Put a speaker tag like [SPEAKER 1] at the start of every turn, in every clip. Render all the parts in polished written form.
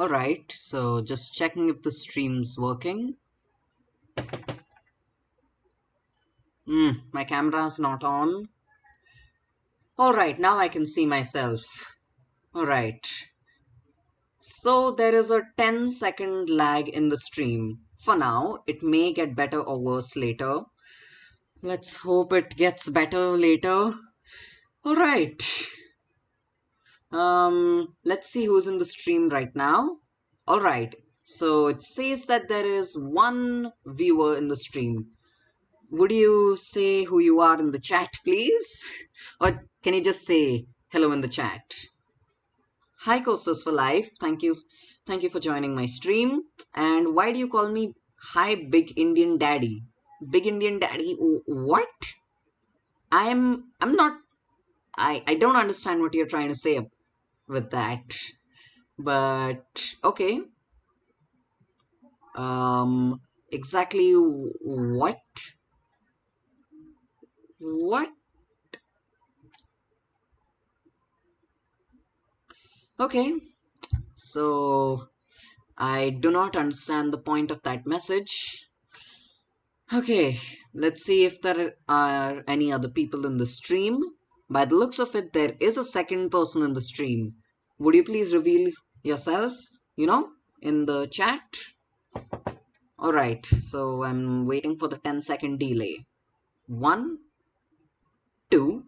[SPEAKER 1] Alright, so just checking if the stream's working. My camera's not on. Alright, now I can see myself. Alright. So there is a 10-second lag in the stream. For now, it may get better or worse later. Let's hope it gets better later. Alright. Let's see who's in the stream right now. Alright. So it says that there is one viewer in the stream. Would you say who you are in the chat, please? Or can you just say hello in the chat? Hi, Coasters for Life. Thank you for joining my stream. And why do you call me Hi Big Indian Daddy? Big Indian Daddy? What? I'm not. I don't understand what you're trying to say with that. But okay. Exactly what? What? Okay, so I do not understand the point of that message. Okay, let's see if there are any other people in the stream. By the looks of it, there is a second person in the stream. Would you please reveal yourself, in the chat? Alright, so I'm waiting for the 10-second delay. 1, 2,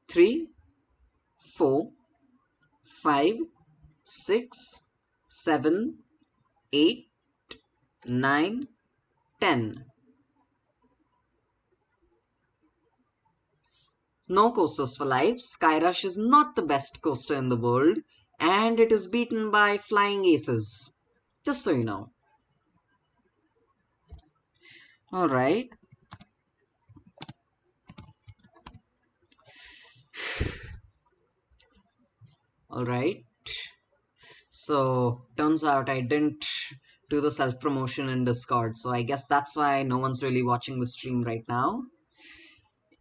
[SPEAKER 1] 3, 4, 5, 6, 7, 8, 9, 10. No coasters for life. Skyrush is not the best coaster in the world, and it is beaten by Flying Aces. Just so you know. Alright. Alright. So, turns out I didn't do the self-promotion in Discord, so I guess that's why no one's really watching the stream right now.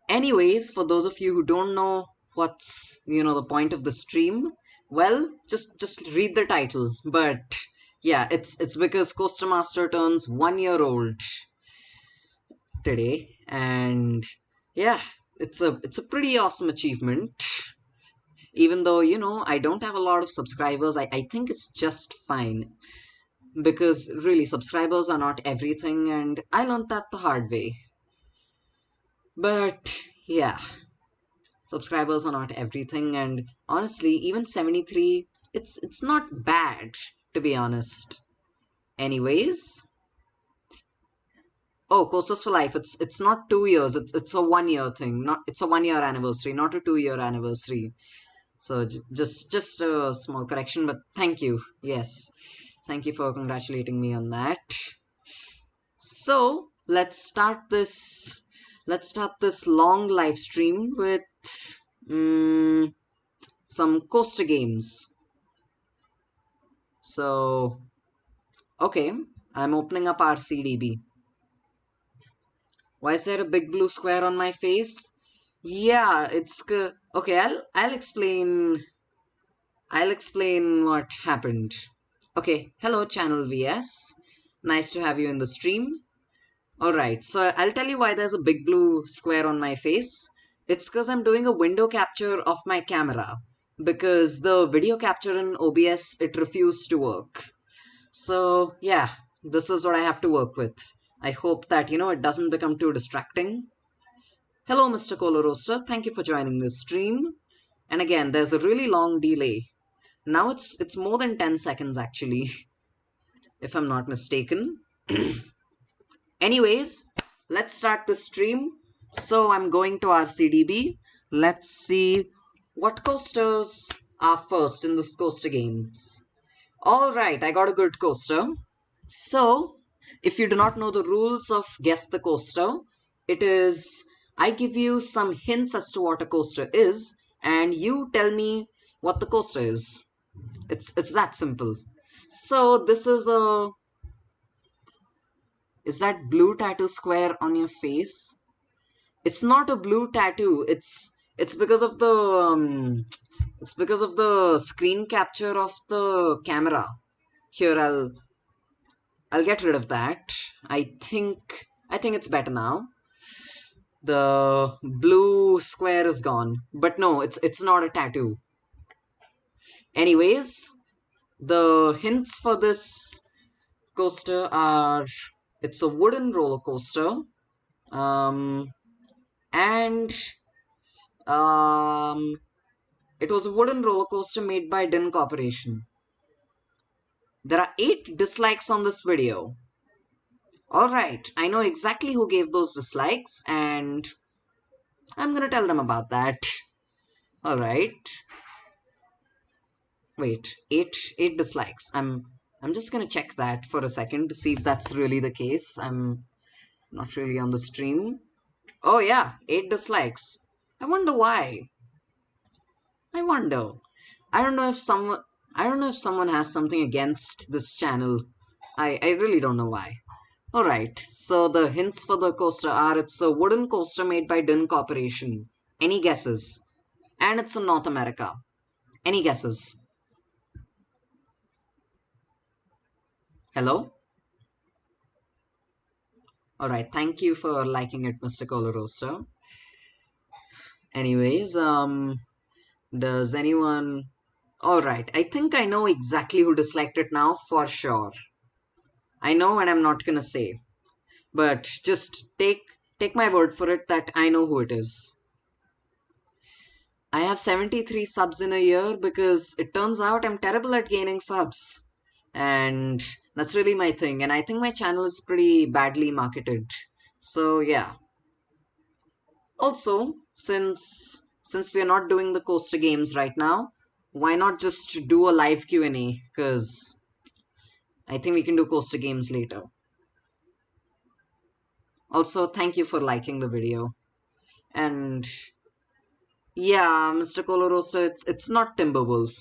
[SPEAKER 1] Anyways, for those of you who don't know what's, the point of the stream, well, just read the title. But yeah, it's because Coaster Master turns 1 year old today, and yeah, it's a pretty awesome achievement. Even though, I don't have a lot of subscribers, I think it's just fine. Because really, subscribers are not everything, and I learned that the hard way. But yeah, subscribers are not everything, and honestly, even 73, it's not bad, to be honest. Anyways, oh, Coasters for Life, it's not 2 years, it's a 1 year thing. Not It's a 1 year anniversary, not a 2 year anniversary. So just a small correction, but thank you. Yes, thank you for congratulating me on that. So let's start this long live stream with some coaster games. So okay, I'm opening up RCDB. Why is there a big blue square on my face? Yeah, it's okay. I'll explain. I'll explain what happened. Okay, hello Channel VS. Nice to have you in the stream. Alright, so I'll tell you why there's a big blue square on my face. It's because I'm doing a window capture of my camera. Because the video capture in OBS, it refused to work. So yeah, this is what I have to work with. I hope that, it doesn't become too distracting. Hello Mr. Cola Roaster, thank you for joining this stream. And again, there's a really long delay. Now it's more than 10 seconds actually, if I'm not mistaken. Anyways, let's start the stream. So I'm going to RCDB. Let's see what coasters are first in this coaster games. Alright, I got a good coaster. So, if you do not know the rules of Guess the Coaster, it is I give you some hints as to what a coaster is, and you tell me what the coaster is. It's that simple. So this is that blue tattoo square on your face? It's not a blue tattoo. It's because of the it's because of the screen capture of the camera. Here, I'll get rid of that. I think it's better now. The blue square is gone. But no, it's not a tattoo. Anyways, the hints for this coaster are it's a wooden roller coaster. Um and um it was a wooden roller coaster made by Din Corporation. There are 8 dislikes on this video. Alright, I know exactly who gave those dislikes and I'm gonna tell them about that. Alright. Wait, eight dislikes. I'm just gonna check that for a second to see if that's really the case. I'm not really on the stream. Oh yeah, 8 dislikes. I wonder why. I wonder. I don't know if someone I don't know if someone has something against this channel. I really don't know why. Alright, so the hints for the coaster are it's a wooden coaster made by Din Corporation. Any guesses? And it's in North America. Any guesses? Hello? Alright, thank you for liking it, Mr. Coloroso. Anyways, does anyone... Alright, I think I know exactly who disliked it now, for sure. I know and I'm not gonna say. But just take my word for it that I know who it is. I have 73 subs in a year because it turns out I'm terrible at gaining subs. And that's really my thing. And I think my channel is pretty badly marketed. So yeah. Also, since we are not doing the coaster games right now, why not just do a live Q&A? Because I think we can do coaster games later. Also, thank you for liking the video. And yeah, Mr. Coloroso, it's not Timberwolf.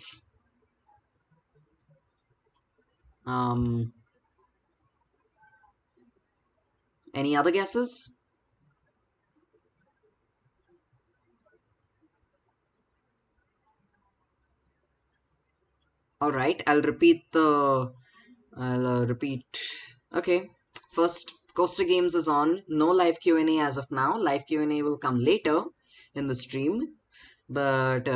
[SPEAKER 1] Um, any other guesses? All right, I'll repeat. Okay, first Coaster Games is on. No live Q&A as of now. Live Q&A will come later in the stream. But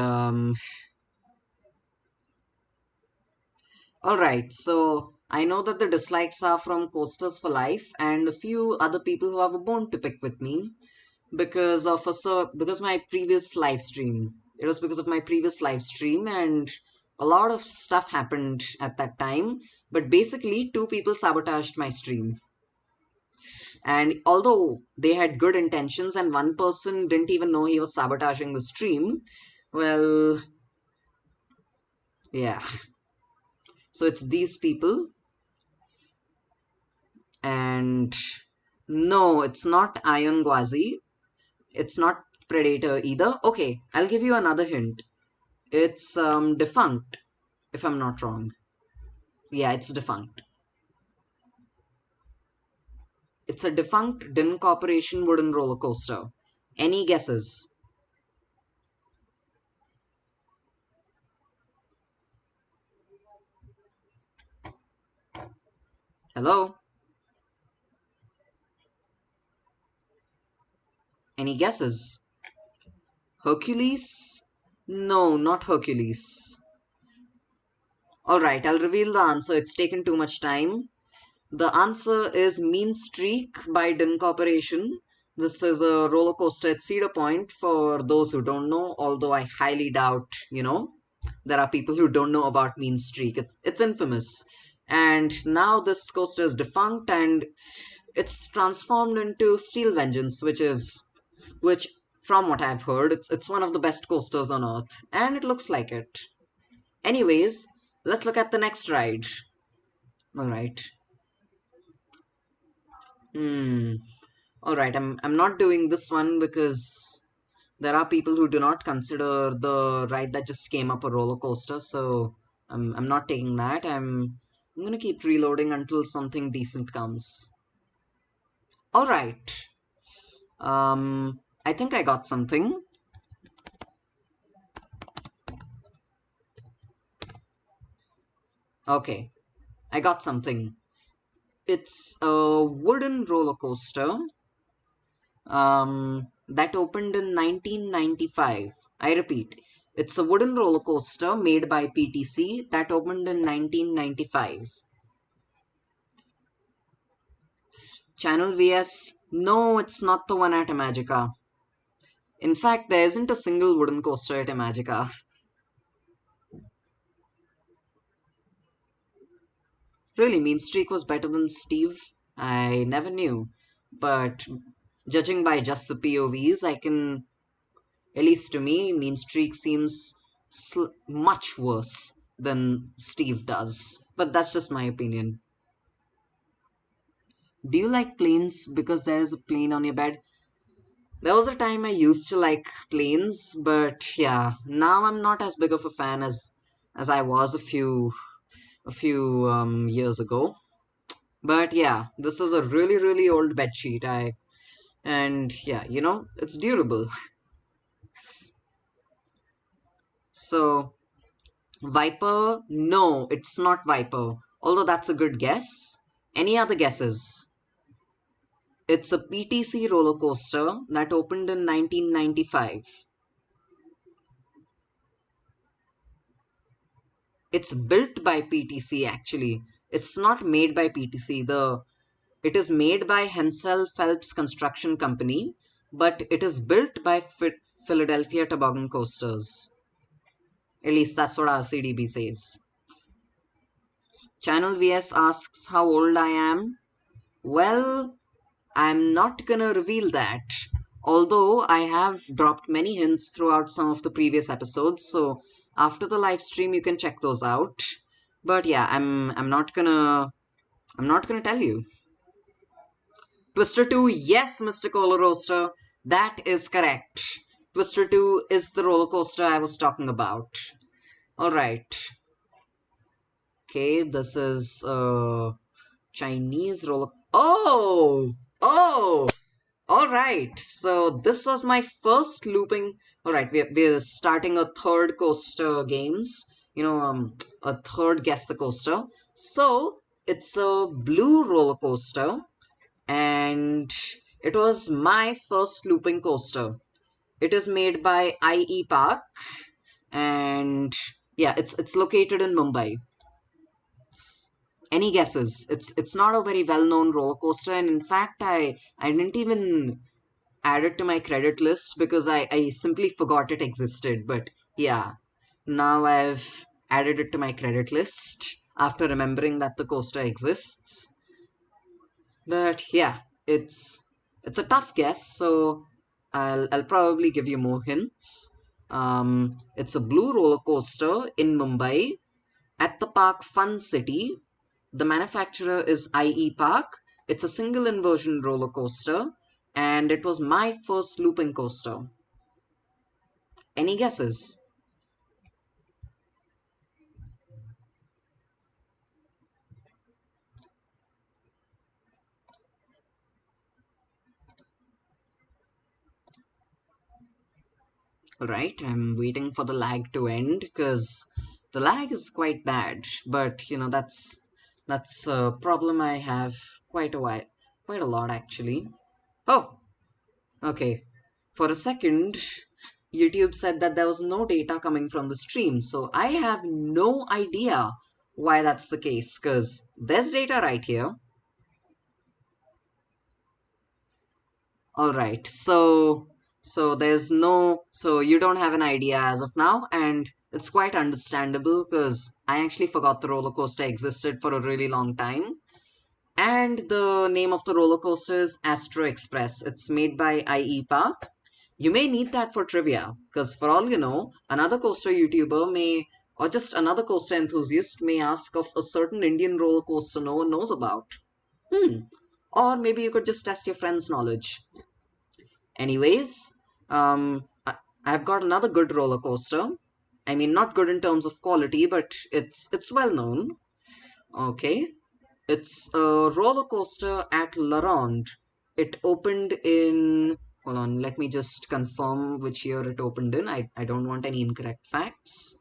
[SPEAKER 1] all right, so I know that the dislikes are from Coasters for Life and a few other people who have a bone to pick with me because my previous live stream. It was because of my previous live stream and a lot of stuff happened at that time. But basically, 2 people sabotaged my stream. And although they had good intentions and one person didn't even know he was sabotaging the stream, well, yeah. So it's these people. And no, it's not Iron Gwazi. It's not Predator either. Okay, I'll give you another hint. It's defunct, if I'm not wrong. Yeah, it's defunct. It's a defunct Din Corporation wooden roller coaster. Any guesses? Hello? Any guesses? Hercules? No, not Hercules. Alright, I'll reveal the answer. It's taken too much time. The answer is Mean Streak by Din Corporation. This is a roller coaster at Cedar Point for those who don't know, although I highly doubt, there are people who don't know about Mean Streak. It's infamous. And now this coaster is defunct and it's transformed into Steel Vengeance, which from what I've heard, it's one of the best coasters on earth. And it looks like it. Anyways, let's look at the next ride. Alright. Alright, I'm not doing this one because there are people who do not consider the ride that just came up a roller coaster, so I'm not taking that. I'm gonna keep reloading until something decent comes. Alright. I think I got something. Okay, I got something. It's a wooden roller coaster that opened in 1995. I repeat, it's a wooden roller coaster made by PTC that opened in 1995. Channel VS, no, it's not the one at Imagica. In fact, there isn't a single wooden coaster at Imagica. Really, Mean Streak was better than Steve? I never knew. But judging by just the POVs, I can, at least to me, Mean Streak seems much worse than Steve does. But that's just my opinion. Do you like planes because there is a plane on your bed? There was a time I used to like planes, but yeah, now I'm not as big of a fan as I was a few years ago. But yeah, this is a really really old bed sheet. And yeah, it's durable. So Viper, no, it's not Viper. Although that's a good guess. Any other guesses? It's a PTC roller coaster that opened in 1995. It's built by PTC actually. It's not made by PTC. It is made by Hensel Phelps Construction Company, but it is built by Philadelphia Toboggan Coasters. At least that's what our CDB says. Channel VS asks how old I am. Well, I'm not gonna reveal that. Although I have dropped many hints throughout some of the previous episodes, so after the live stream you can check those out. But yeah, I'm not gonna tell you. Twister 2, yes, Mr. Cola Roaster, that is correct. Twister 2 is the roller coaster I was talking about. Alright. Okay, this is Chinese roller. Oh! Oh! Alright, so this was my first looping. Alright, we're starting a third coaster games. A third guess the coaster. So, it's a blue roller coaster and it was my first looping coaster. It is made by IE Park and yeah, it's located in Mumbai. Any guesses? It's not a very well-known roller coaster, and in fact, I didn't even add it to my credit list because I simply forgot it existed. But yeah, now I've added it to my credit list after remembering that the coaster exists. But yeah, it's a tough guess, so I'll probably give you more hints. It's a blue roller coaster in Mumbai at the park Fun City. The manufacturer is IE Park. It's a single inversion roller coaster, and it was my first looping coaster. Any guesses? Alright, I'm waiting for the lag to end because the lag is quite bad, but that's a problem I have quite a while, quite a lot actually. Oh, okay. For a second, YouTube said that there was no data coming from the stream, so I have no idea why that's the case because there's data right here. All right, so there's no, so you don't have an idea as of now, and it's quite understandable because I actually forgot the roller coaster existed for a really long time. And the name of the roller coaster is Astro Express. It's made by IE Park. You may need that for trivia, because for all you know, another coaster YouTuber may, or just another coaster enthusiast may ask of a certain Indian roller coaster no one knows about. Hmm. Or maybe you could just test your friend's knowledge. Anyways, I've got another good roller coaster. I mean, not good in terms of quality, but it's well known. Okay, it's a roller coaster at La Ronde. It opened in. Hold on, let me just confirm which year it opened in. I don't want any incorrect facts.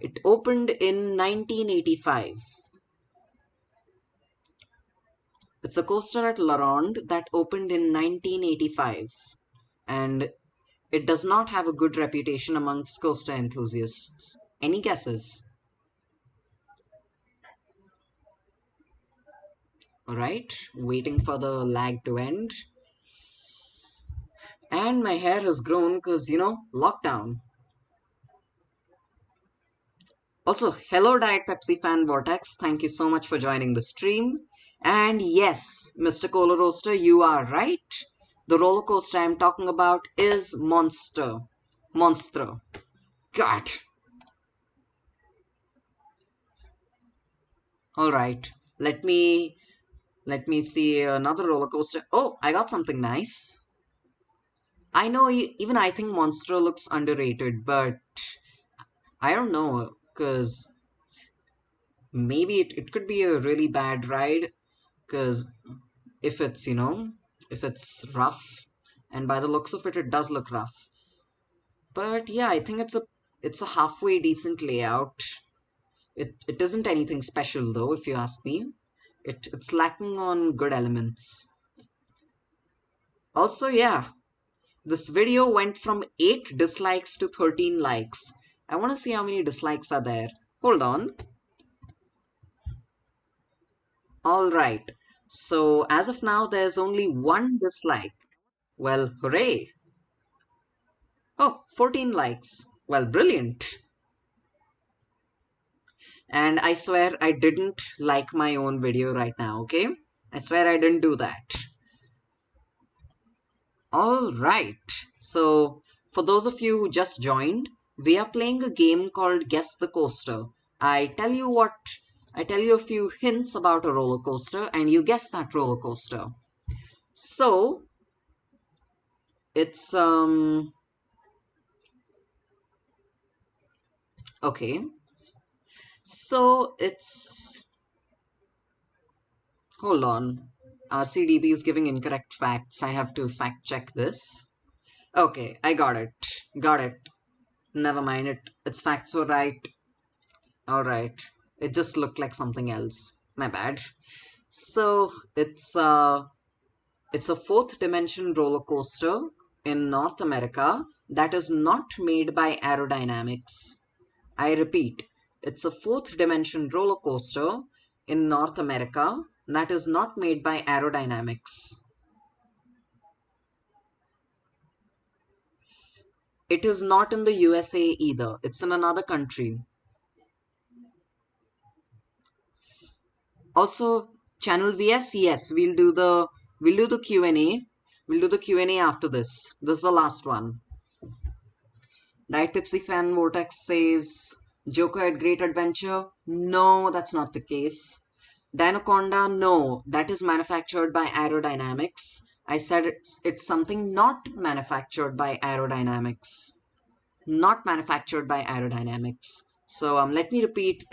[SPEAKER 1] It opened in 1985. It's a coaster at La Ronde that opened in 1985. And it does not have a good reputation amongst coaster enthusiasts. Any guesses? Alright, waiting for the lag to end. And my hair has grown because, lockdown. Also, hello Diet Pepsi fan Vortex. Thank you so much for joining the stream. And yes, Mr. Cola Roaster, you are right. The roller coaster I'm talking about is Monster. Monster. God. Alright, let me see another roller coaster. Oh, I got something nice. I know even I think Monster looks underrated, but I don't know, because maybe it could be a really bad ride, because if it's, if it's rough, and by the looks of it, it does look rough. But yeah, I think it's a halfway decent layout. It isn't anything special though, if you ask me. It's lacking on good elements. Also, yeah, this video went from 8 dislikes to 13 likes. I want to see how many dislikes are there. Hold on. Alright, so as of now, there's only one dislike. Well, hooray! Oh, 14 likes. Well, brilliant. And I swear I didn't like my own video right now, okay? I swear I didn't do that. Alright, so for those of you who just joined, we are playing a game called Guess the Coaster. I tell you a few hints about a roller coaster and you guess that roller coaster. So, it's, okay. So, hold on. RCDB is giving incorrect facts. I have to fact check this. Okay, I got it. Got it. Never mind it. Its facts were right. Alright. It just looked like something else. My bad. So it's a fourth dimension roller coaster in North America that is not made by aerodynamics. I repeat, it's a fourth dimension roller coaster in North America that is not made by aerodynamics. It is not in the USA either. It's in another country. Also, channel VS, yes, we'll do the Q&A. We'll do the Q&A after this. This is the last one. Diet Pepsi fan Vortex says Joker had great adventure. No, that's not the case. Dinoconda, no, that is manufactured by aerodynamics. I said it's something not manufactured by aerodynamics. Not manufactured by aerodynamics. So let me repeat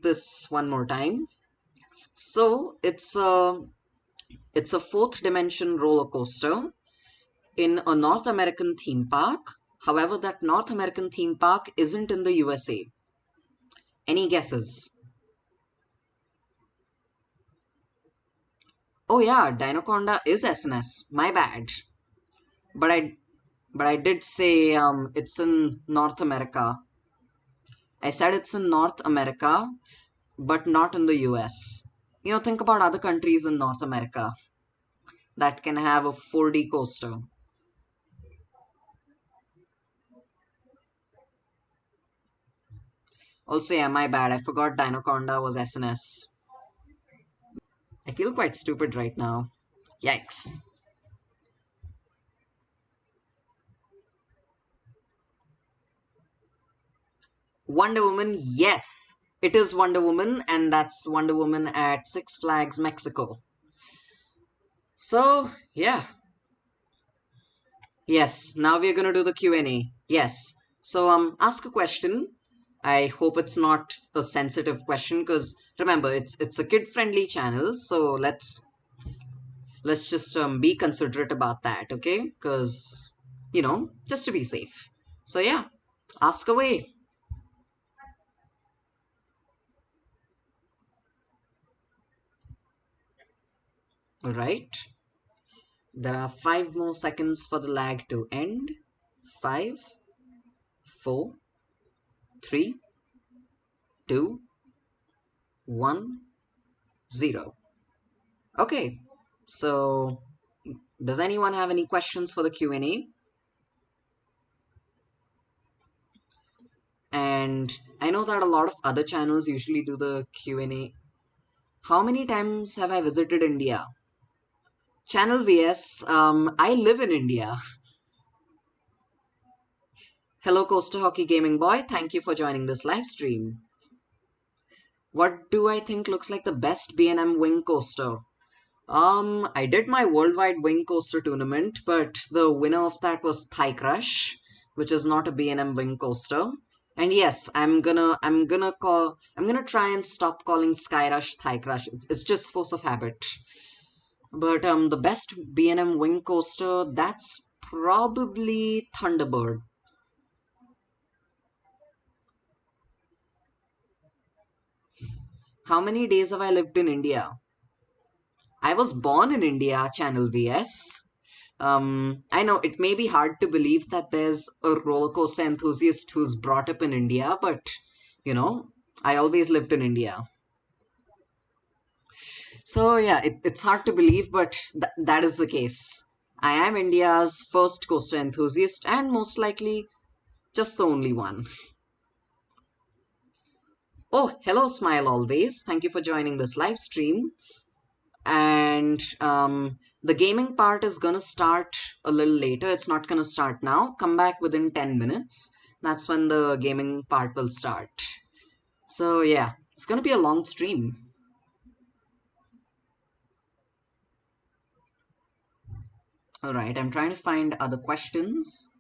[SPEAKER 1] this one more time. So it's a fourth dimension roller coaster in a North American theme park. However, that North American theme park isn't in the USA. Any guesses? Oh yeah, Dinoconda is SNS. My bad. But I did say it's in North America. I said it's in North America, but not in the US. Think about other countries in North America that can have a 4D coaster. Also, yeah, my bad. I forgot Dinoconda was SNS. I feel quite stupid right now. Yikes. Wonder Woman, yes. It is Wonder Woman, and that's Wonder Woman at Six Flags, Mexico. So, yeah. Yes, now we're gonna do the Q&A. Yes. So, ask a question. I hope it's not a sensitive question, because remember, it's a kid-friendly channel, so let's just be considerate about that, okay? Because, just to be safe. So yeah, ask away. Alright. There are 5 more seconds for the lag to end. 5, 4, 3, 2, 1, 0. Okay. So, does anyone have any questions for the Q&A? And I know that a lot of other channels usually do the Q&A. How many times have I visited India? Channel VS, I live in India. Hello, Coaster Hockey Gaming Boy. Thank you for joining this live stream. What do I think looks like the best B&M wing coaster? I did my worldwide wing coaster tournament, but the winner of that was Thai Crush, which is not a B&M wing coaster. And yes, I'm gonna try and stop calling Sky Rush Thai Crush. It's just force of habit. But the best B&M wing coaster, that's probably Thunderbird. How many days have I lived in India? I was born in India, Channel VS. I know it may be hard to believe that there's a roller coaster enthusiast who's brought up in India, but you know, I always lived in India. So yeah, it's hard to believe, but that is the case. I am India's first coaster enthusiast and most likely just the only one. Oh, hello, Smile Always. Thank you for joining this live stream. And the gaming part is gonna start a little later. It's not gonna start now. Come back within 10 minutes. That's when the gaming part will start. So yeah, it's gonna be a long stream. All right, I'm trying to find other questions.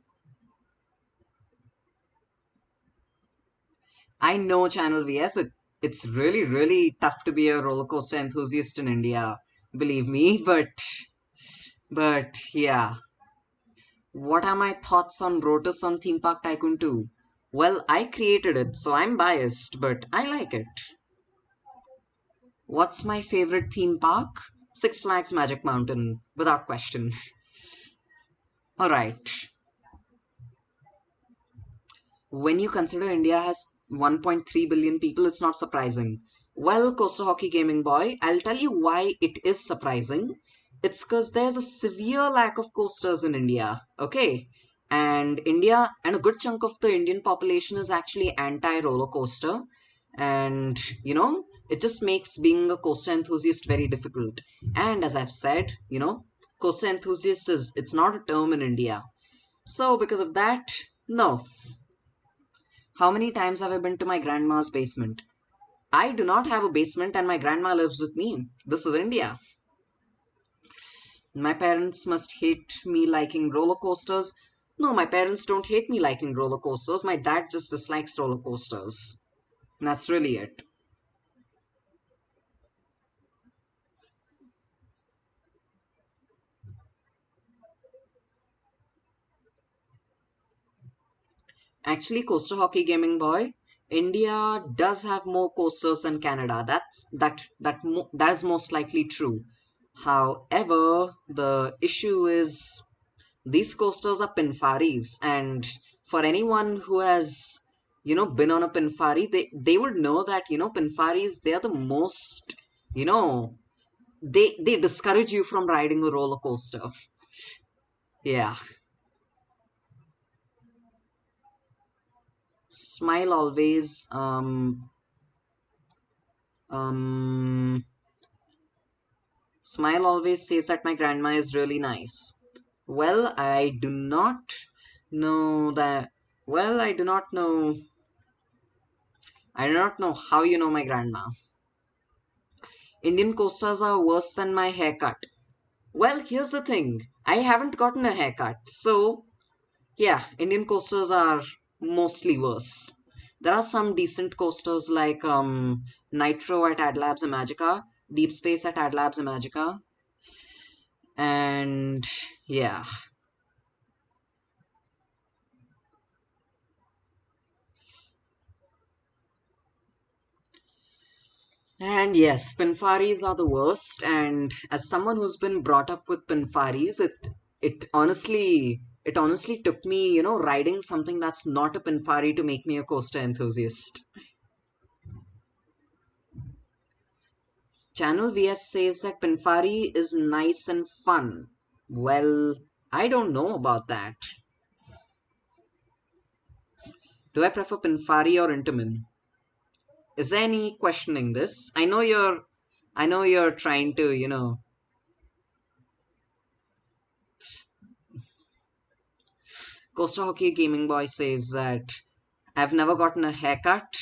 [SPEAKER 1] I know Channel VS. It's really, really tough to be a roller coaster enthusiast in India, believe me. But yeah, what are my thoughts on Rotus on Theme Park Tycoon 2? Well, I created it, so I'm biased, but I like it. What's my favorite theme park? Six Flags Magic Mountain, without question. Alright. When you consider India has 1.3 billion people, it's not surprising. Well, Coaster Hockey Gaming Boy, I'll tell you why it is surprising. It's because there's a severe lack of coasters in India, okay? And India, and a good chunk of the Indian population is actually anti roller coaster. And, it just makes being a coaster enthusiast very difficult. And as I've said, coaster enthusiast it's not a term in India. So, because of that, no, how many times have I been to my grandma's basement? I do not have a basement and my grandma lives with me. This is India. My parents must hate me liking roller coasters. No, my parents don't hate me liking roller coasters. My dad just dislikes roller coasters. And that's really it. Actually, Coaster Hockey Gaming Boy, India does have more coasters than Canada. That is most likely true. However, the issue is these coasters are pinfaris, and for anyone who has been on a pinfari, they would know that pinfaris, they are the most you know they discourage you from riding a roller coaster. Yeah. Smile always. Um Smile always says that my grandma is really nice. Well, I do not know that. Well, I do not know how you know my grandma. Indian coasters are worse than my haircut. Well, here's the thing. I haven't gotten a haircut. So, yeah, Indian coasters are mostly worse. There are some decent coasters like Nitro at AdLabs Imagica, Deep Space at AdLabs Imagica, and yeah. And yes, pinfaris are the worst. And as someone who's been brought up with pinfaris, it honestly took me, riding something that's not a pinfari to make me a coaster enthusiast. Channel VS says that pinfari is nice and fun. Well, I don't know about that. Do I prefer pinfari or intamin? Is there any questioning this? I know you're trying to, Costa Hockey Gaming Boy says that I've never gotten a haircut.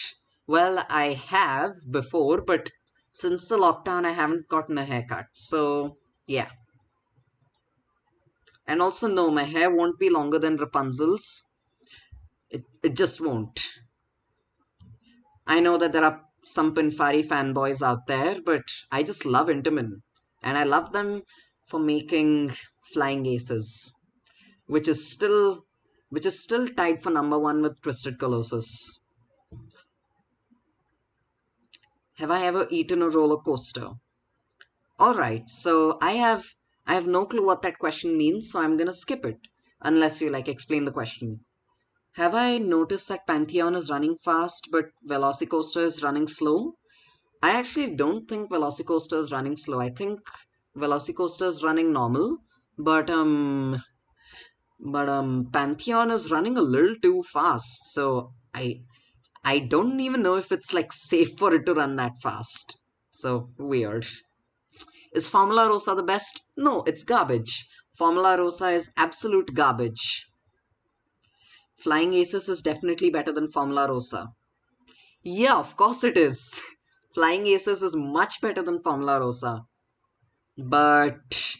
[SPEAKER 1] Well, I have before, but since the lockdown, I haven't gotten a haircut. So, yeah. And also, no, my hair won't be longer than Rapunzel's. It just won't. I know that there are some Pinfari fanboys out there, but I just love Intamin. And I love them for making flying aces, which is still which is still tied for number one with Twisted Colossus. Have I ever eaten a roller coaster? All right, so I have no clue what that question means, so I'm gonna skip it unless you like explain the question. Have I noticed that Pantheon is running fast but Velocicoaster is running slow? I actually don't think Velocicoaster is running slow. I think Velocicoaster is running normal, but Pantheon is running a little too fast. So I don't even know if it's like safe for it to run that fast. So weird. Is Formula Rosa the best? No, it's garbage. Formula Rosa is absolute garbage. Flying Aces is definitely better than Formula Rosa. Yeah, of course it is. Flying Aces is much better than Formula Rosa. But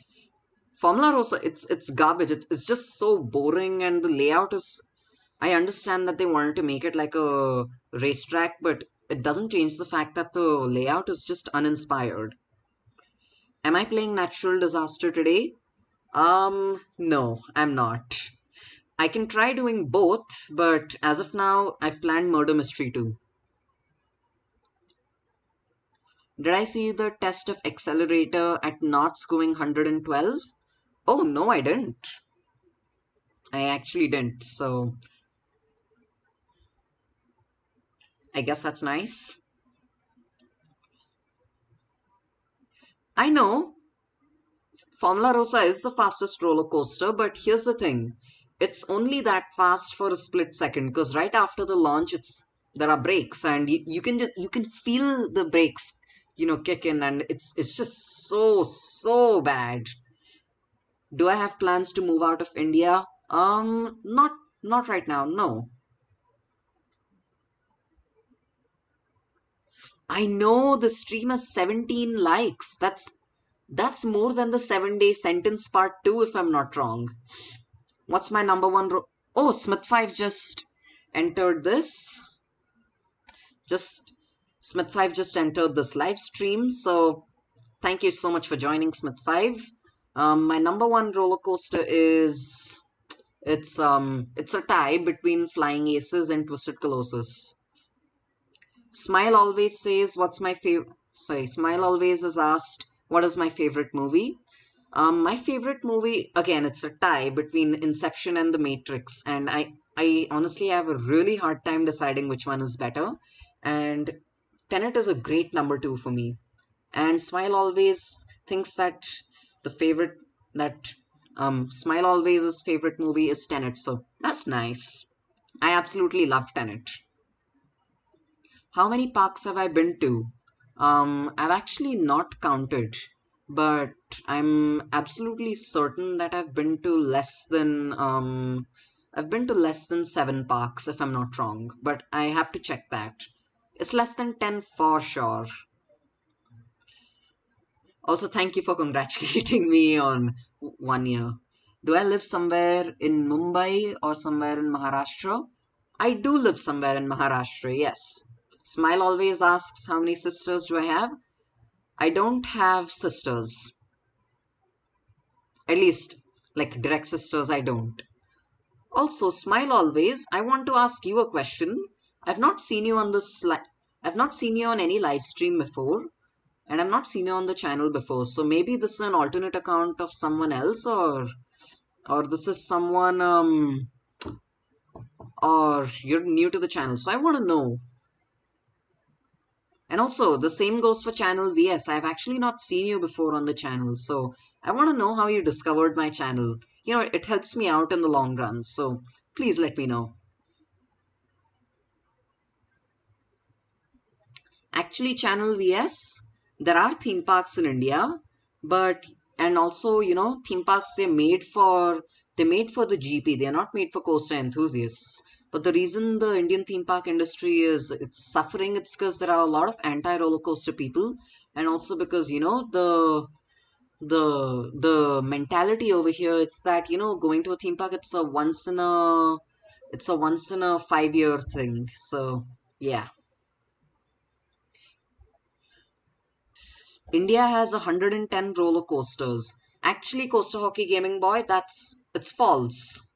[SPEAKER 1] Formula Rosa, it's garbage. It's just so boring, and the layout is. I understand that they wanted to make it like a racetrack, but it doesn't change the fact that the layout is just uninspired. Am I playing Natural Disaster today? No, I'm not. I can try doing both, but as of now, I've planned Murder Mystery too. Did I see the test of accelerator at knots going 112? Oh, no, I didn't. I actually didn't, so I guess that's nice. I know Formula Rosa is the fastest roller coaster, but here's the thing. It's only that fast for a split second because right after the launch there are brakes and you can feel the brakes, kick in, and it's just so bad. Do I have plans to move out of India? Not right now, no. I know the stream has 17 likes. That's more than the 7-day sentence part 2 if I'm not wrong. What's my number one Oh, Smith 5 just entered this. Just Smith 5 just entered this live stream, so thank you so much for joining, Smith 5. My number one roller coaster is it's a tie between Flying Aces and Twisted Colossus. Smile always says, "What's my favorite?" Sorry, Smile always is asked, "What is my favorite movie?" My favorite movie, again, it's a tie between Inception and The Matrix, and I honestly have a really hard time deciding which one is better. And Tenet is a great number two for me. And Smile always thinks that the favorite that Smile always' favorite movie is Tenet, so that's nice. I absolutely love Tenet. How many parks have I been to? I've actually not counted, but I'm absolutely certain that I've been to less than 7 parks if I'm not wrong, but I have to check that. It's less than 10 for sure. Also, thank you for congratulating me on 1 year. Do I live somewhere in Mumbai or somewhere in Maharashtra? I do live somewhere in Maharashtra, yes. Smile always asks, how many sisters do I have? I don't have sisters. At least, like direct sisters, I don't. Also, Smile always, I want to ask you a question. I've not seen you on this slide. I've not seen you on any live stream before, and I've not seen you on the channel before. So maybe this is an alternate account of someone else, or this is someone or you're new to the channel. So I want to know. And also, the same goes for channel VS. I've actually not seen you before on the channel, so I want to know how you discovered my channel. You know, it helps me out in the long run, so please let me know. Actually, channel VS, there are theme parks in India, but and also, theme parks they're made for the GP. They're not made for coaster enthusiasts. But the reason the Indian theme park industry is it's suffering, it's because there are a lot of anti-roller coaster people, and also because the mentality over here, it's that going to a theme park, it's a once in a 5-year thing. So yeah. India has 110 roller coasters. Actually, Coaster Hockey Gaming Boy, it's false.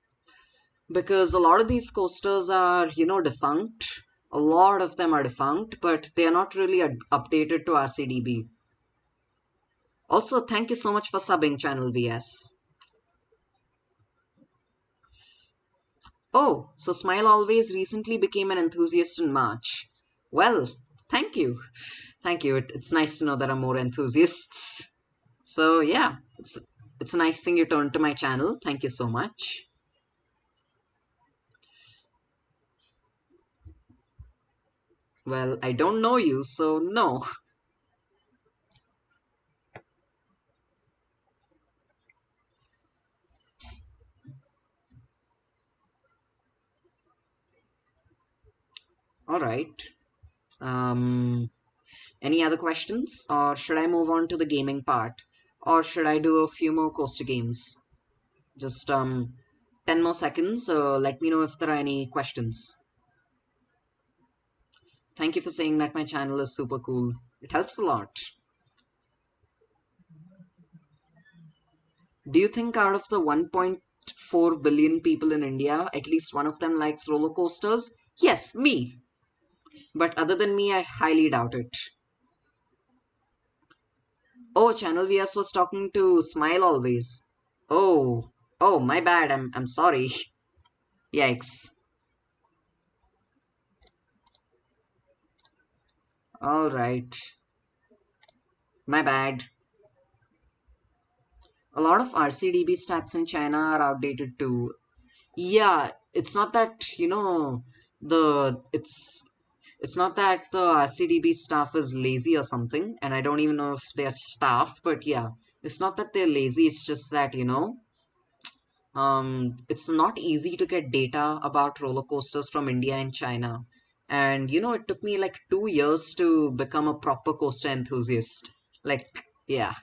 [SPEAKER 1] Because a lot of these coasters are, defunct. A lot of them are defunct, but they are not really updated to RCDB. Also, thank you so much for subbing, Channel VS. Oh, so Smile Always recently became an enthusiast in March. Well, thank you. Thank you. It's nice to know there are more enthusiasts. So yeah, it's a nice thing you turned to my channel. Thank you so much. Well, I don't know you, so no. All right. Um, any other questions, or should I move on to the gaming part, or should I do a few more coaster games? Just 10 more seconds. Let me know if there are any questions. Thank you for saying that my channel is super cool. It helps a lot. Do you think out of the 1.4 billion people in India, at least one of them likes roller coasters? Yes, me. But other than me, I highly doubt it. Oh, Channel VS was talking to Smile Always. Oh, oh, my bad. I'm sorry. Yikes. All right. My bad. A lot of RCDB stats in China are outdated too. Yeah, it's not that, the it's not that the RCDB staff is lazy or something, and I don't even know if they're staff, but yeah, it's not that they're lazy, it's just that, it's not easy to get data about roller coasters from India and China. And it took me like 2 years to become a proper coaster enthusiast. Like, yeah.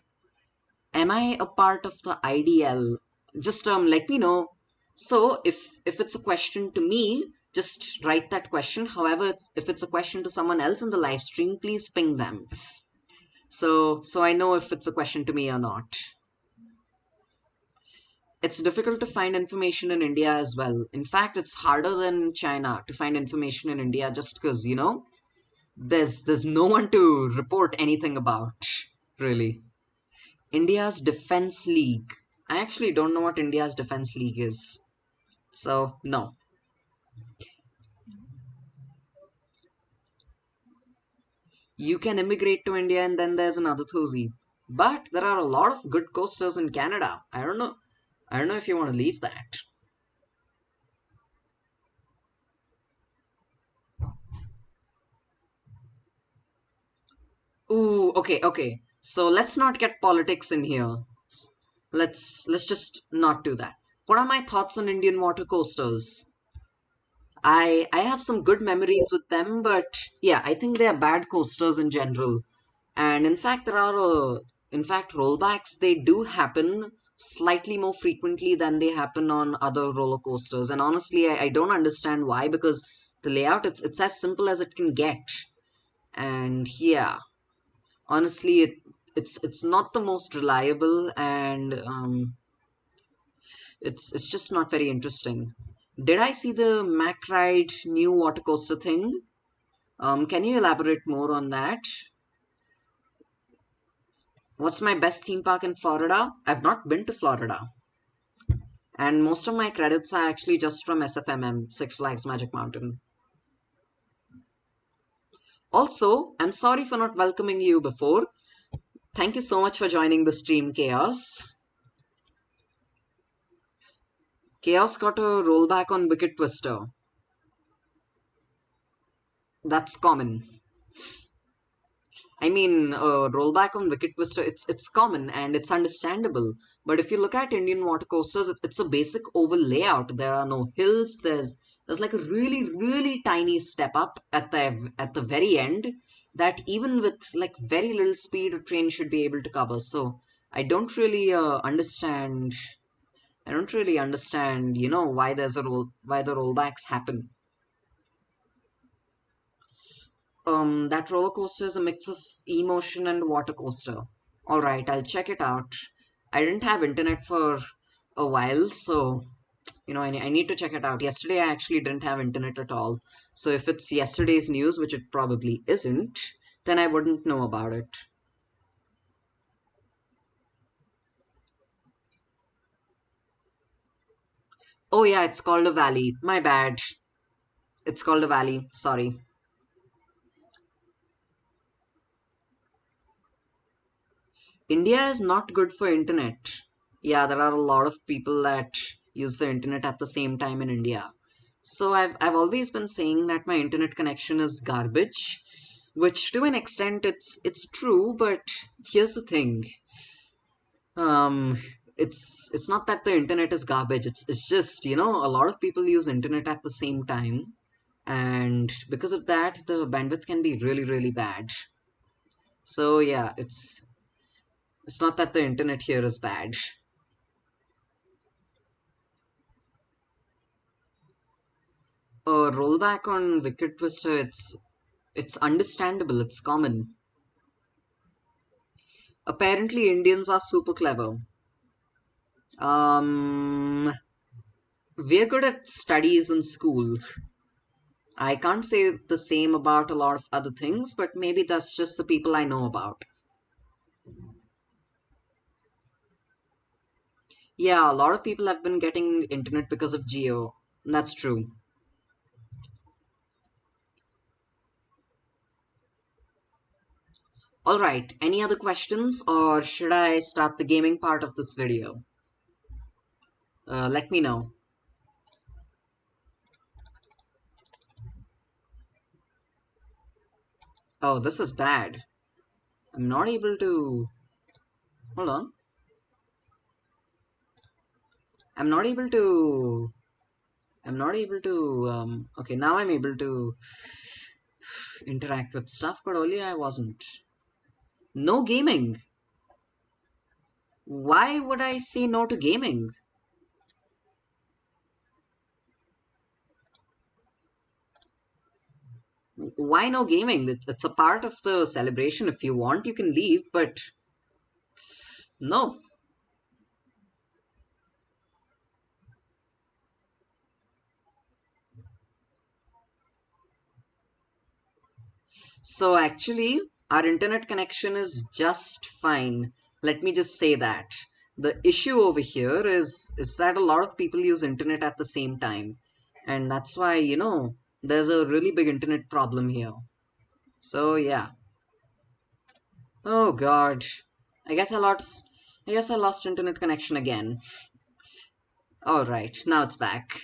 [SPEAKER 1] Am I a part of the IDL? Just let me know. So if it's a question to me, just write that question. However, if it's a question to someone else in the live stream, please ping them. So I know if it's a question to me or not. It's difficult to find information in India as well. In fact, it's harder than China to find information in India just because, there's no one to report anything about, really. India's Defense League. I actually don't know what India's Defense League is. So, no. You can immigrate to India and then there's another Thuzi. But there are a lot of good coasters in Canada. I don't know. I don't know if you want to leave that. Ooh, okay, okay. So let's not get politics in here. Let's just not do that. What are my thoughts on Indian water coasters? I have some good memories with them, but yeah, I think they are bad coasters in general. And in fact rollbacks they do happen slightly more frequently than they happen on other roller coasters. And honestly, I don't understand why, because the layout it's as simple as it can get. And yeah, honestly, it's not the most reliable, and it's just not very interesting. Did I see the Mac Ride new water coaster thing? Can you elaborate more on that? What's my best theme park in Florida? I've not been to Florida. And most of my credits are actually just from SFMM, Six Flags Magic Mountain. Also, I'm sorry for not welcoming you before. Thank you so much for joining the stream, Chaos. Chaos got a rollback on Wicked Twister. That's common. I mean, rollback on Wicked Twister, it's common and it's understandable. But if you look at Indian water coasters, it's a basic oval layout. There are no hills. There's like a really tiny step up at the very end that even with like very little speed, a train should be able to cover. So I don't really understand. I don't really understand, why why the rollbacks happen. That roller coaster is a mix of emotion and water coaster. All right, I'll check it out. I didn't have internet for a while, so I need to check it out. Yesterday, I actually didn't have internet at all. So if it's yesterday's news, which it probably isn't, then I wouldn't know about it. Oh yeah, it's called a valley. My bad. It's called a valley. Sorry. India is not good for internet. Yeah, there are a lot of people that use the internet at the same time in India. So I've always been saying that my internet connection is garbage, which to an extent it's true, but here's the thing. Um it's not that the internet is garbage. It's just, a lot of people use internet at the same time, and because of that the bandwidth can be really bad. So yeah, it's not that the internet here is bad. Rollback on Wicked Twister, it's understandable, it's common. Apparently, Indians are super clever. Um, we're good at studies in school. I can't say the same about a lot of other things, but maybe that's just the people I know about. Yeah, a lot of people have been getting internet because of Geo. That's true. Alright, any other questions, or should I start the gaming part of this video? Let me know. Oh, this is bad. I'm not able to. Hold on. I'm not able to. I'm not able to. Okay, now I'm able to interact with stuff, but earlier I wasn't. No gaming. Why would I say no to gaming? Why no gaming? It's a part of the celebration. If you want, you can leave, but no. So actually, our internet connection is just fine. Let me just say that. The issue over here is that a lot of people use internet at the same time. And that's why, there's a really big internet problem here. So yeah. Oh God. I guess I lost I lost internet connection again. Alright, now it's back.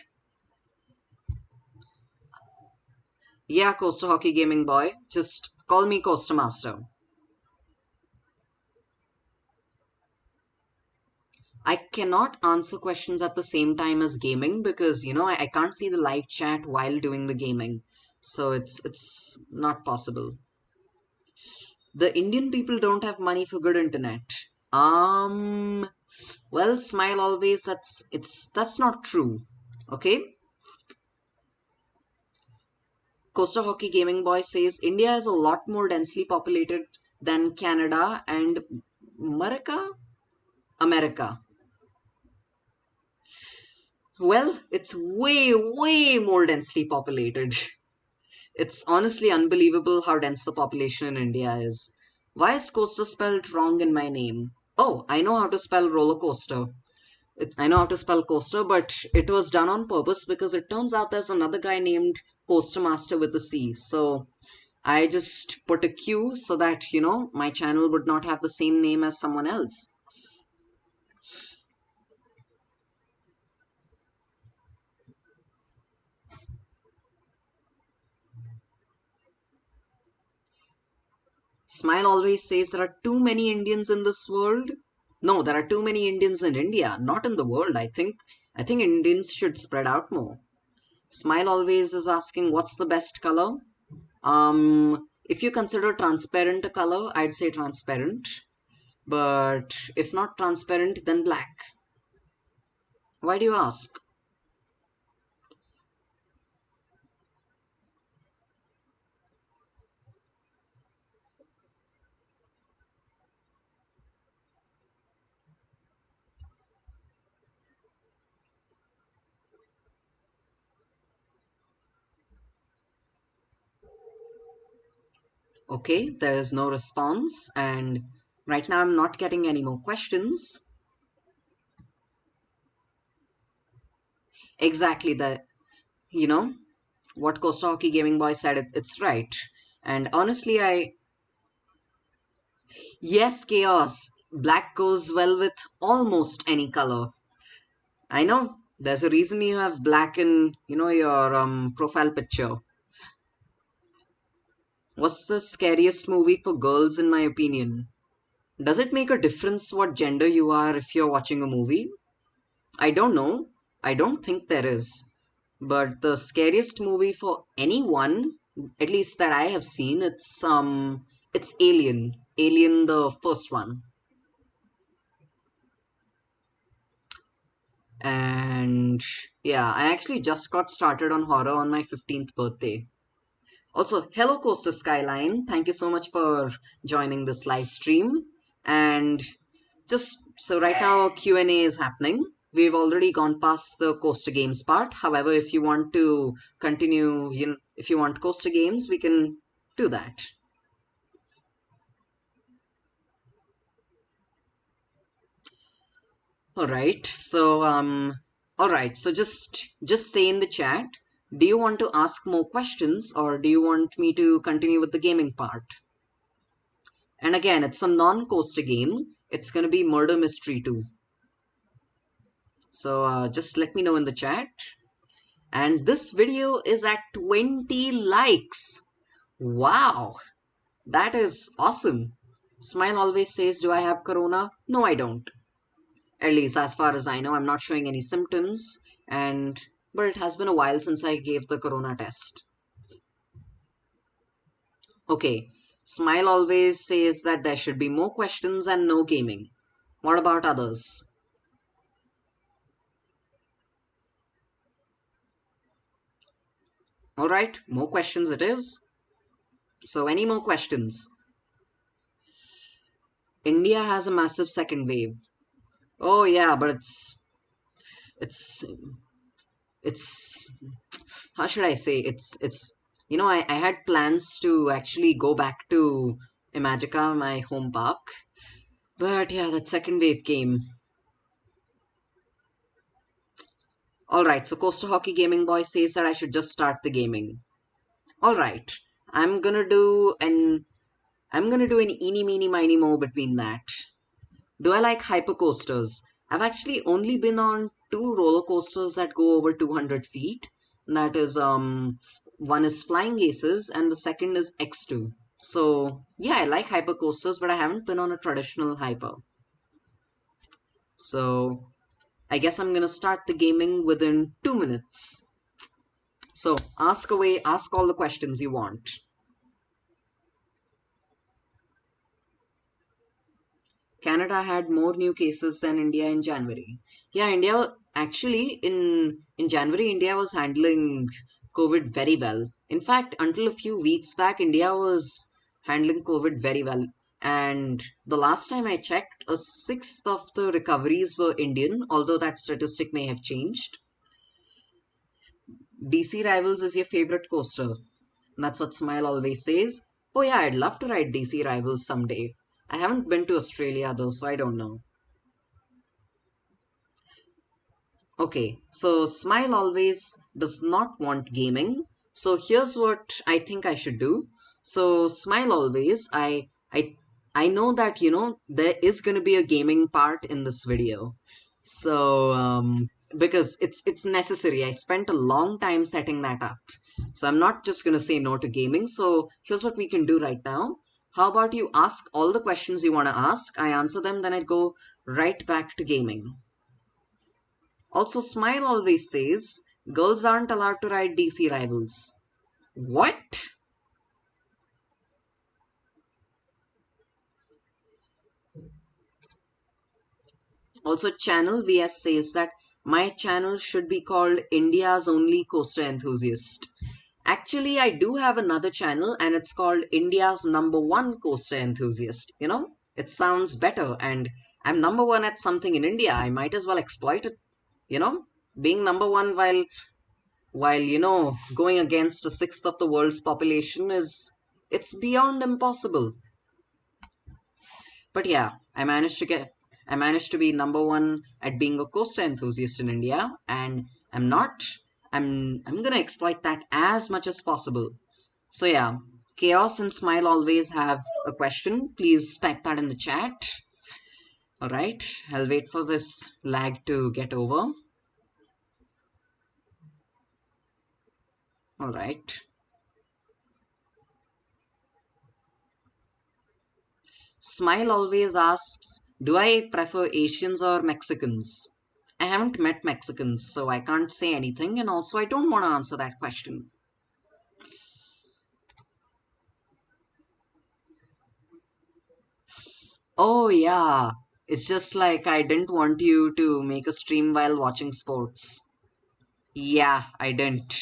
[SPEAKER 1] Yeah, Coaster Hockey Gaming Boy. Just call me Coaster Master. I cannot answer questions at the same time as gaming because I can't see the live chat while doing the gaming. So it's not possible. The Indian people don't have money for good internet. Um well, smile always, that's not true. Okay? Coaster Hockey Gaming Boy says India is a lot more densely populated than Canada and America? America. Well, it's way more densely populated. It's honestly unbelievable how dense the population in India is. Why is coaster spelled wrong in my name? Oh, I know how to spell roller coaster. I know how to spell coaster, but it was done on purpose because it turns out there's another guy named Coaster Master with a C. So I just put a Q so that, my channel would not have the same name as someone else. Smile always says there are too many Indians in this world. No, there are too many Indians in India, not in the world. I think Indians should spread out more. Smile always is asking what's the best color? If you consider transparent a color, I'd say transparent. But if not transparent, then black. Why do you ask? Okay, there's no response, and right now I'm not getting any more questions. Exactly the, you know, what Costa Hockey Gaming Boy said, it's right. And honestly, yes, chaos. Black goes well with almost any color. I know. There's a reason you have black in, your profile picture. What's the scariest movie for girls, in my opinion? Does it make a difference what gender you are if you're watching a movie? I don't know. I don't think there is. But the scariest movie for anyone, at least that I have seen, it's Alien. Alien the first one. And yeah, I actually just got started on horror on my 15th birthday. Also, hello Coaster Skyline. Thank you so much for joining this live stream. And just so right now Q&A is happening. We've already gone past the Coaster Games part. However, if you want to continue, if you want Coaster Games, we can do that. All right. So just say in the chat, do you want to ask more questions or do you want me to continue with the gaming part? And again, it's a non-coaster game. It's going to be murder mystery too. So just let me know in the chat. And this video is at 20 likes. Wow, that is awesome. Smile always says, do I have corona? No, I don't. At least as far as I know, I'm not showing any symptoms. But it has been a while since I gave the corona test. Okay, Smile always says that there should be more questions and no gaming. What about others? All right, more questions it is. So, any more questions? India has a massive second wave. Oh yeah, but it's it's how should I say? I had plans to actually go back to Imagica, my home park, but yeah, that second wave came. All right, so Coastal Hockey Gaming Boy says that I should just start the gaming. All right, I'm gonna do an I'm gonna do an eeny meeny miny mo between that. Do I like hypercoasters? I've actually only been on two roller coasters that go over 200 feet. That is, one is Flying Aces and the second is X2. So, yeah, I like hypercoasters, but I haven't been on a traditional hyper. So, I guess I'm gonna start the gaming within 2 minutes. So, ask away, ask all the questions you want. Canada had more new cases than India in January. Yeah, India actually in January India was handling COVID very well. In fact, until a few weeks back, India was handling COVID very well. And the last time I checked, a sixth of the recoveries were Indian, although that statistic may have changed. DC Rivals is your favorite coaster. That's what Smile always says. Oh yeah, I'd love to ride DC Rivals someday. I haven't been to Australia though, so I don't know. Okay, so Smile always does not want gaming. So here's what I think I should do. So Smile always, I know that there is going to be a gaming part in this video. So because it's necessary. I spent a long time setting that up. So I'm not just going to say no to gaming. So here's what we can do right now. How about you ask all the questions you want to ask? I answer them, then I go right back to gaming. Also, Smile always says girls aren't allowed to ride DC Rivals. What? Also, Channel VS says that my channel should be called India's only coaster enthusiast. Actually, I do have another channel and it's called India's number one coaster enthusiast. It sounds better, and I'm number one at something in India. I might as well exploit it. You know, being number one while going against a sixth of the world's population it's beyond impossible. But yeah, I managed to be number one at being a coaster enthusiast in India, and I'm gonna exploit that as much as possible. So yeah, Chaos and Smile always have a question. Please type that in the chat. All right, I'll wait for this lag to get over. All right. Smile always asks, do I prefer Asians or Mexicans? I haven't met Mexicans, so I can't say anything, and also I don't want to answer that question. Oh, yeah. It's just like I didn't want you to make a stream while watching sports. Yeah, I didn't.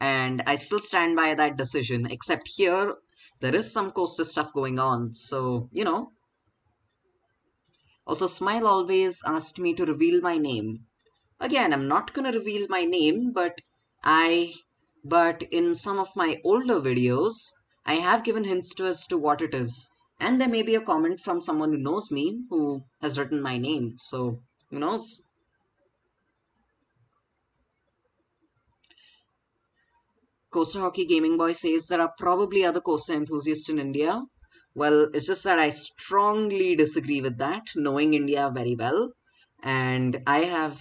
[SPEAKER 1] And I still stand by that decision, except here, there is some coaster stuff going on, so. Also, Smile always asked me to reveal my name. Again, I'm not gonna reveal my name, I, but in some of my older videos, I have given hints to as to what it is. And there may be a comment from someone who knows me who has written my name. So, who knows? Coaster Hockey Gaming Boy says there are probably other coaster enthusiasts in India. Well, it's just that I strongly disagree with that, knowing India very well. And I've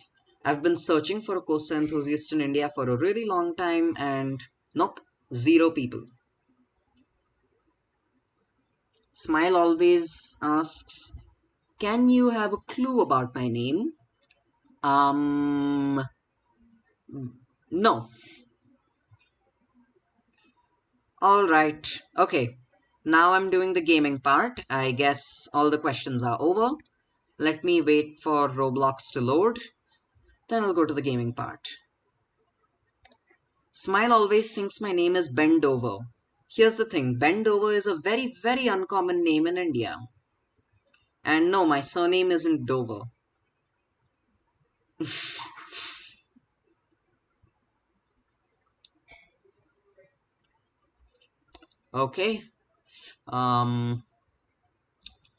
[SPEAKER 1] been searching for a coaster enthusiast in India for a really long time, and nope, zero people. Smile always asks, can you have a clue about my name? Um, no. All right. Okay. Now I'm doing the gaming part. I guess all the questions are over. Let me wait for Roblox to load. Then I'll go to the gaming part. Smile always thinks my name is Bend Over. Here's the thing, Bend Over is a very, very uncommon name in India. And no, my surname isn't Dover. Okay. Um,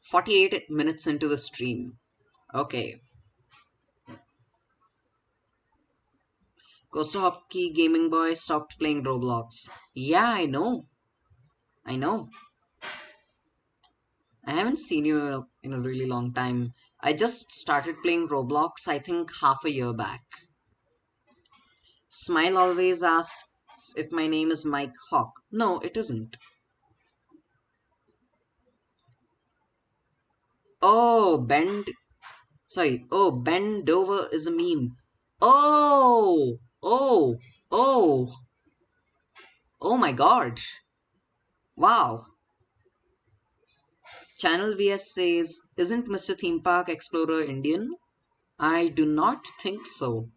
[SPEAKER 1] 48 minutes into the stream. Okay. Costa Hockey Gaming Boy stopped playing Roblox. Yeah, I know. I know. I haven't seen you in a really long time. I just started playing Roblox, I think half a year back. Smile always asks if my name is Mike Hawk. No, it isn't. Oh, Bend. Sorry. Oh, Bend Over is a meme. Oh, oh, oh, oh my god. Wow. Channel VS says, isn't Mr. Theme Park Explorer Indian? I do not think so.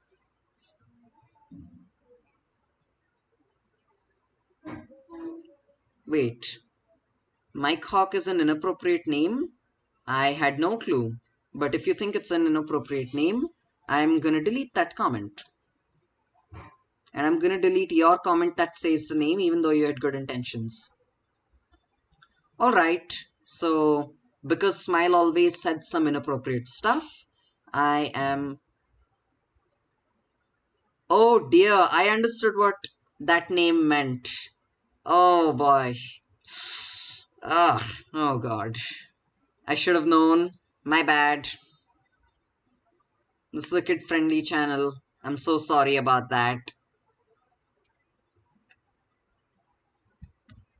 [SPEAKER 1] Wait, Mike Hawk is an inappropriate name? I had no clue. But if you think it's an inappropriate name, I'm gonna delete that comment. And I'm gonna delete your comment that says the name even though you had good intentions. Alright, so because Smile always said some inappropriate stuff, I am... Oh dear, I understood what that name meant. Oh boy. Oh god. I should have known. My bad. This is a kid-friendly channel. I'm so sorry about that.